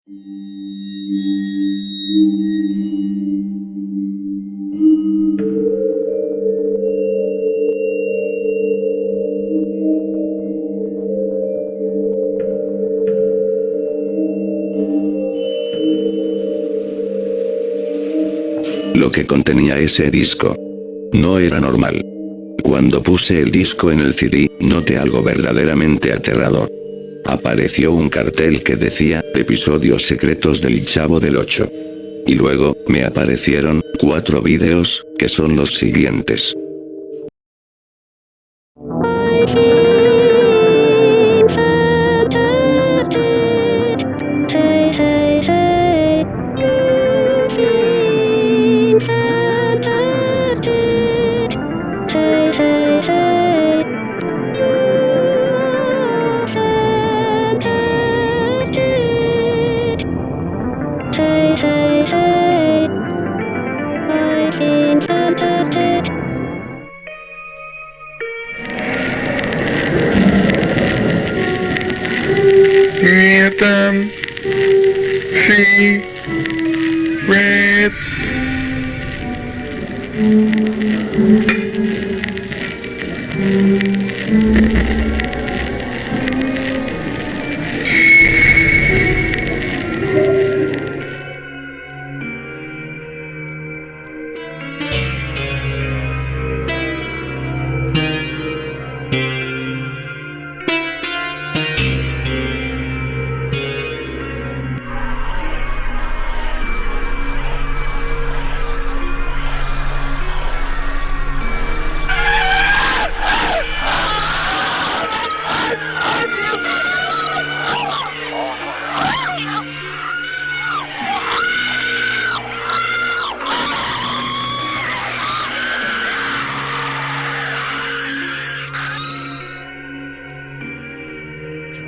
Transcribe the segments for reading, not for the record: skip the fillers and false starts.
Lo que contenía ese disco no era normal. Cuando puse el disco en el CD, noté algo verdaderamente aterrador. Apareció un cartel que decía, episodios secretos del Chavo del Ocho. Y luego, me aparecieron 4 vídeos, que son los siguientes. Rhythm, see, red.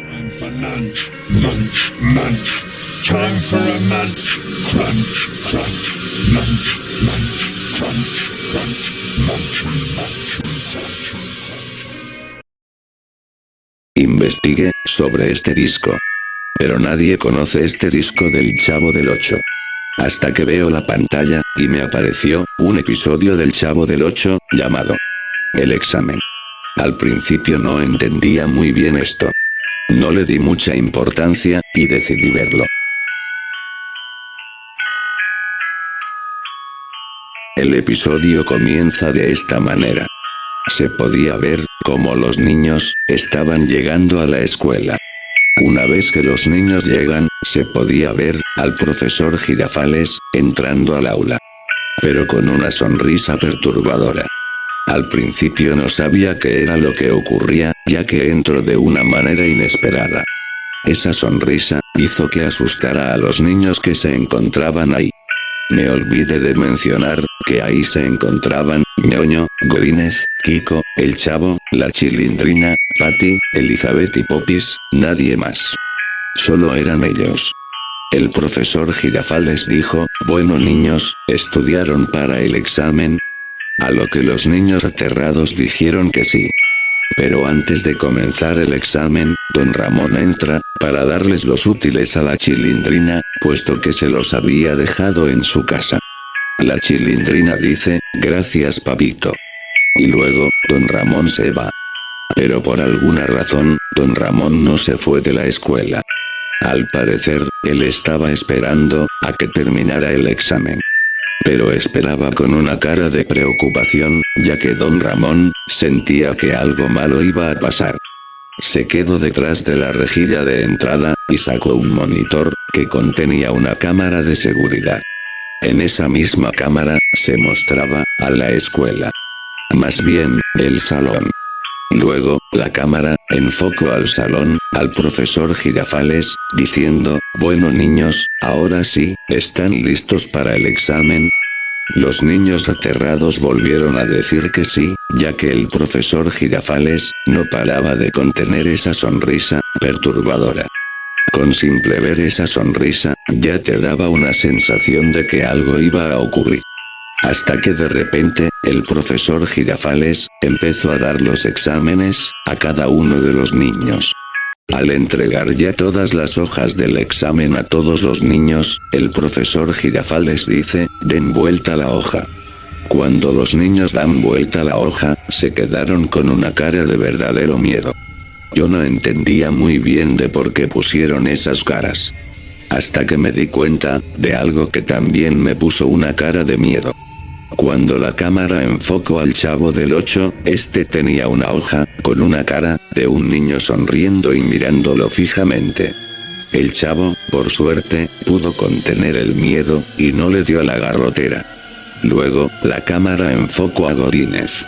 Time for lunch, munch, munch. Time for a munch, crunch, crunch. Munch, munch, crunch, crunch. Munch, munch, crunch, crunch. Investigué sobre este disco. Pero nadie conoce este disco del Chavo del Ocho. Hasta que veo la pantalla, y me apareció un episodio del Chavo del Ocho, llamado El Examen. Al principio no entendía muy bien esto. No le di mucha importancia, y decidí verlo. El episodio comienza de esta manera. Se podía ver cómo los niños estaban llegando a la escuela. Una vez que los niños llegan, se podía ver al profesor Girafales entrando al aula. Pero con una sonrisa perturbadora. Al principio no sabía qué era lo que ocurría, ya que entró de una manera inesperada. Esa sonrisa hizo que asustara a los niños que se encontraban ahí. Me olvidé de mencionar que ahí se encontraban Ñoño, Godínez, Kiko, el Chavo, la Chilindrina, Patty, Elizabeth y Popis, nadie más. Solo eran ellos. El profesor Girafales dijo, bueno niños, ¿estudiaron para el examen? A lo que los niños aterrados dijeron que sí. Pero antes de comenzar el examen, don Ramón entra, para darles los útiles a la Chilindrina, puesto que se los había dejado en su casa. La Chilindrina dice, gracias papito. Y luego, don Ramón se va. Pero por alguna razón, don Ramón no se fue de la escuela. Al parecer, él estaba esperando a que terminara el examen. Pero esperaba con una cara de preocupación, ya que don Ramón sentía que algo malo iba a pasar. Se quedó detrás de la rejilla de entrada, y sacó un monitor, que contenía una cámara de seguridad. En esa misma cámara, se mostraba a la escuela. Más bien, el salón. Luego, la cámara enfocó al salón, al profesor Girafales, diciendo, bueno niños, ahora sí, ¿están listos para el examen? Los niños aterrados volvieron a decir que sí, ya que el profesor Girafales no paraba de contener esa sonrisa perturbadora. Con simple ver esa sonrisa, ya te daba una sensación de que algo iba a ocurrir. Hasta que de repente, el profesor Girafales empezó a dar los exámenes a cada uno de los niños. Al entregar ya todas las hojas del examen a todos los niños, el profesor Girafales dice, den vuelta la hoja. Cuando los niños dan vuelta la hoja, se quedaron con una cara de verdadero miedo. Yo no entendía muy bien de por qué pusieron esas caras. Hasta que me di cuenta de algo que también me puso una cara de miedo. Cuando la cámara enfocó al chavo del 8, este tenía una hoja, con una cara, de un niño sonriendo y mirándolo fijamente. El chavo, por suerte, pudo contener el miedo, y no le dio la garrotera. Luego, la cámara enfocó a Godínez.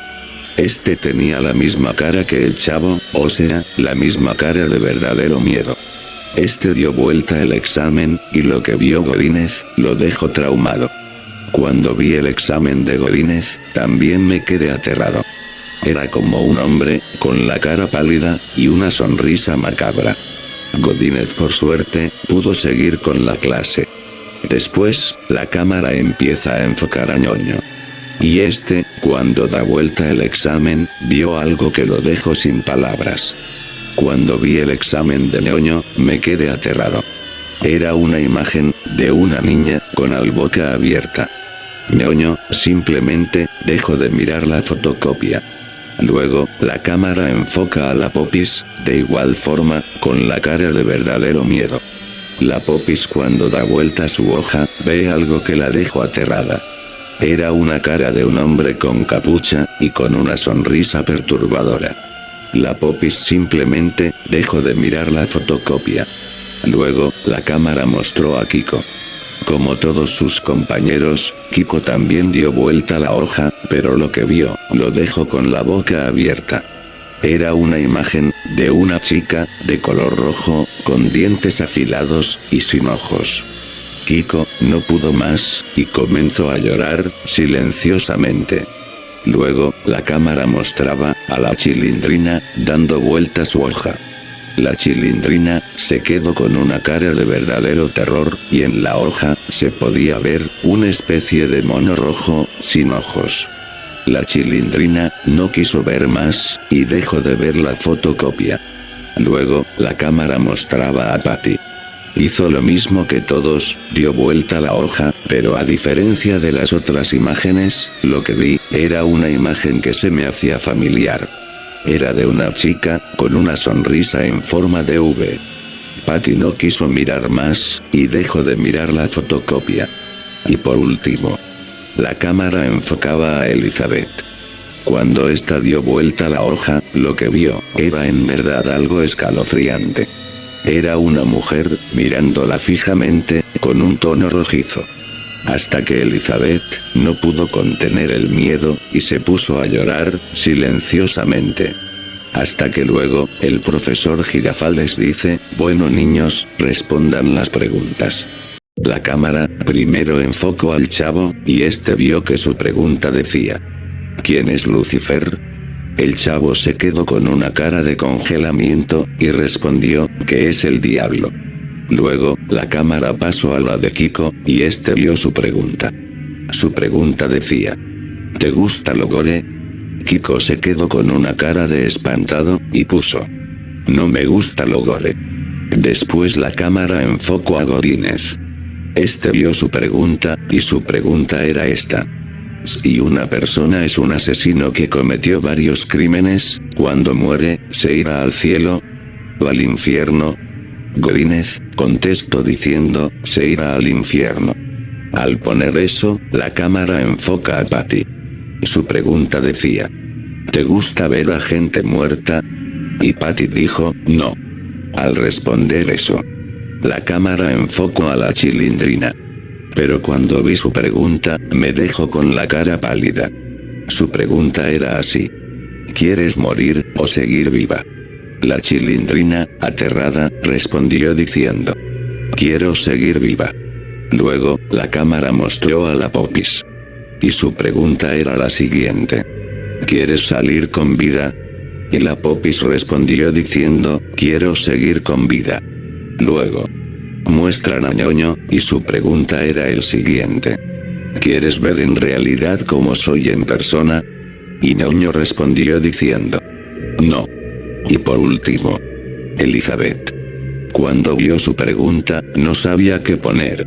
Este tenía la misma cara que el chavo, o sea, la misma cara de verdadero miedo. Este dio vuelta el examen, y lo que vio Godínez, lo dejó traumado. Cuando vi el examen de Godínez, también me quedé aterrado. Era como un hombre, con la cara pálida, y una sonrisa macabra. Godínez por suerte, pudo seguir con la clase. Después, la cámara empieza a enfocar a Ñoño. Y este, cuando da vuelta el examen, vio algo que lo dejó sin palabras. Cuando vi el examen de Ñoño, me quedé aterrado. Era una imagen, de una niña, con la boca abierta. Ñoño, simplemente, dejó de mirar la fotocopia. Luego, la cámara enfoca a la Popis, de igual forma, con la cara de verdadero miedo. La Popis cuando da vuelta su hoja, ve algo que la dejó aterrada. Era una cara de un hombre con capucha, y con una sonrisa perturbadora. La Popis simplemente, dejó de mirar la fotocopia. Luego, la cámara mostró a Kiko. Como todos sus compañeros, Kiko también dio vuelta la hoja, pero lo que vio, lo dejó con la boca abierta. Era una imagen, de una chica, de color rojo, con dientes afilados, y sin ojos. Kiko, no pudo más, y comenzó a llorar, silenciosamente. Luego, la cámara mostraba, a la Chilindrina, dando vuelta su hoja. La Chilindrina, se quedó con una cara de verdadero terror, y en la hoja, se podía ver, una especie de mono rojo, sin ojos. La Chilindrina, no quiso ver más, y dejó de ver la fotocopia. Luego, la cámara mostraba a Patty. Hizo lo mismo que todos, dio vuelta la hoja, pero a diferencia de las otras imágenes, lo que vi, era una imagen que se me hacía familiar. Era de una chica, con una sonrisa en forma de V. Patty no quiso mirar más, y dejó de mirar la fotocopia. Y por último, la cámara enfocaba a Elizabeth. Cuando ésta dio vuelta la hoja, lo que vio, era en verdad algo escalofriante. Era una mujer, mirándola fijamente, con un tono rojizo. Hasta que Elizabeth, no pudo contener el miedo, y se puso a llorar, silenciosamente. Hasta que luego, el profesor Girafales dice, bueno niños, respondan las preguntas. La cámara, primero enfocó al chavo, y este vio que su pregunta decía, ¿quién es Lucifer? El chavo se quedó con una cara de congelamiento, y respondió, que es el diablo. Luego, la cámara pasó a la de Kiko, y este vio su pregunta. Su pregunta decía, ¿te gusta lo gore? Kiko se quedó con una cara de espantado, y puso, no me gusta lo gore. Después la cámara enfocó a Godínez. Este vio su pregunta, y su pregunta era esta. Si una persona es un asesino que cometió varios crímenes, cuando muere, ¿se irá al cielo o al infierno? Godínez contestó diciendo, se irá al infierno. Al poner eso, la cámara enfoca a Patty. Su pregunta decía, ¿te gusta ver a gente muerta? Y Patty dijo, no. Al responder eso, la cámara enfocó a la Chilindrina. Pero cuando vi su pregunta, me dejó con la cara pálida. Su pregunta era así. ¿Quieres morir o seguir viva? La Chilindrina, aterrada, respondió diciendo, quiero seguir viva. Luego, la cámara mostró a la Popis. Y su pregunta era la siguiente. ¿Quieres salir con vida? Y la Popis respondió diciendo, quiero seguir con vida. Luego, muestran a Ñoño, y su pregunta era el siguiente. ¿Quieres ver en realidad cómo soy en persona? Y Ñoño respondió diciendo, no. Y por último, Elizabeth. Cuando vio su pregunta, no sabía qué poner.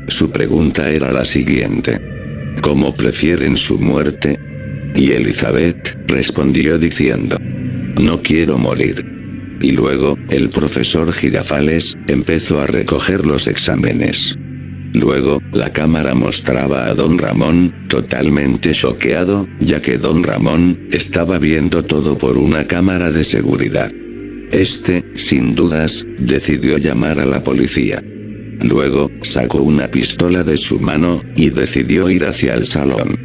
Su pregunta era la siguiente: ¿cómo prefieren su muerte? Y Elizabeth respondió diciendo: no quiero morir. Y luego, el profesor Girafales empezó a recoger los exámenes. Luego, la cámara mostraba a don Ramón, totalmente choqueado, ya que don Ramón estaba viendo todo por una cámara de seguridad. Este, sin dudas, decidió llamar a la policía. Luego, sacó una pistola de su mano, y decidió ir hacia el salón.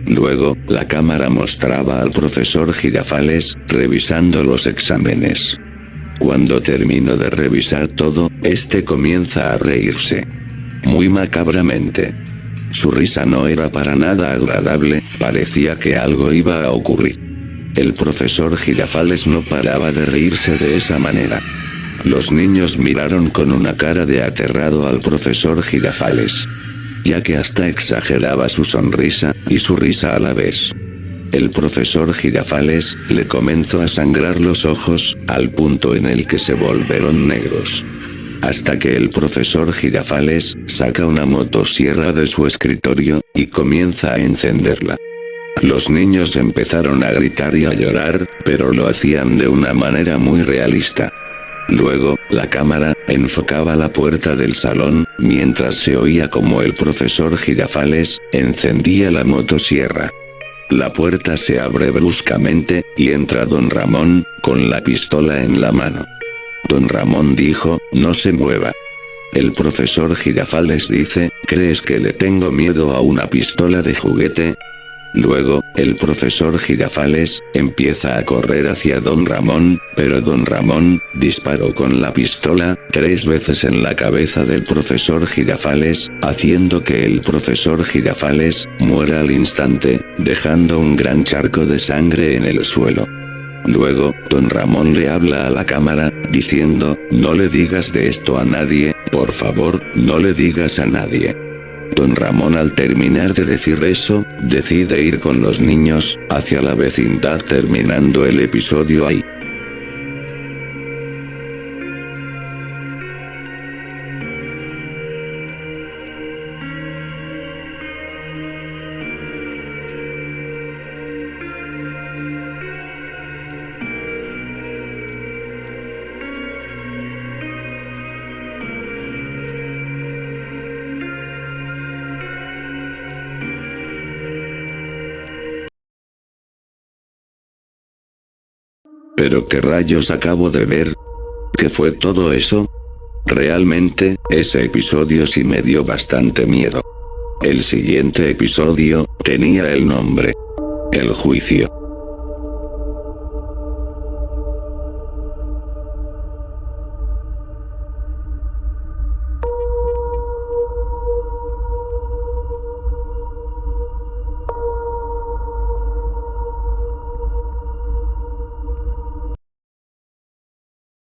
Luego, la cámara mostraba al profesor Girafales, revisando los exámenes. Cuando terminó de revisar todo, este comienza a reírse. Muy macabramente. Su risa no era para nada agradable, parecía que algo iba a ocurrir. El profesor Girafales no paraba de reírse de esa manera. Los niños miraron con una cara de aterrado al profesor Girafales, ya que hasta exageraba su sonrisa, y su risa a la vez. El profesor Girafales le comenzó a sangrar los ojos, al punto en el que se volvieron negros. Hasta que el profesor Girafales saca una motosierra de su escritorio, y comienza a encenderla. Los niños empezaron a gritar y a llorar, pero lo hacían de una manera muy realista. Luego, la cámara enfocaba la puerta del salón, mientras se oía como el profesor Girafales encendía la motosierra. La puerta se abre bruscamente, y entra don Ramón, con la pistola en la mano. Don Ramón dijo: no se mueva. El profesor Girafales dice: ¿crees que le tengo miedo a una pistola de juguete? Luego, el profesor Girafales empieza a correr hacia don Ramón, pero don Ramón disparó con la pistola 3 veces en la cabeza del profesor Girafales, haciendo que el profesor Girafales muera al instante, dejando un gran charco de sangre en el suelo. Luego, don Ramón le habla a la cámara, diciendo: no le digas de esto a nadie, por favor, no le digas a nadie. Don Ramón, al terminar de decir eso, decide ir con los niños hacia la vecindad, terminando el episodio ahí. ¿Pero qué rayos acabo de ver? ¿Qué fue todo eso? Realmente, ese episodio sí me dio bastante miedo. El siguiente episodio tenía el nombre: El juicio.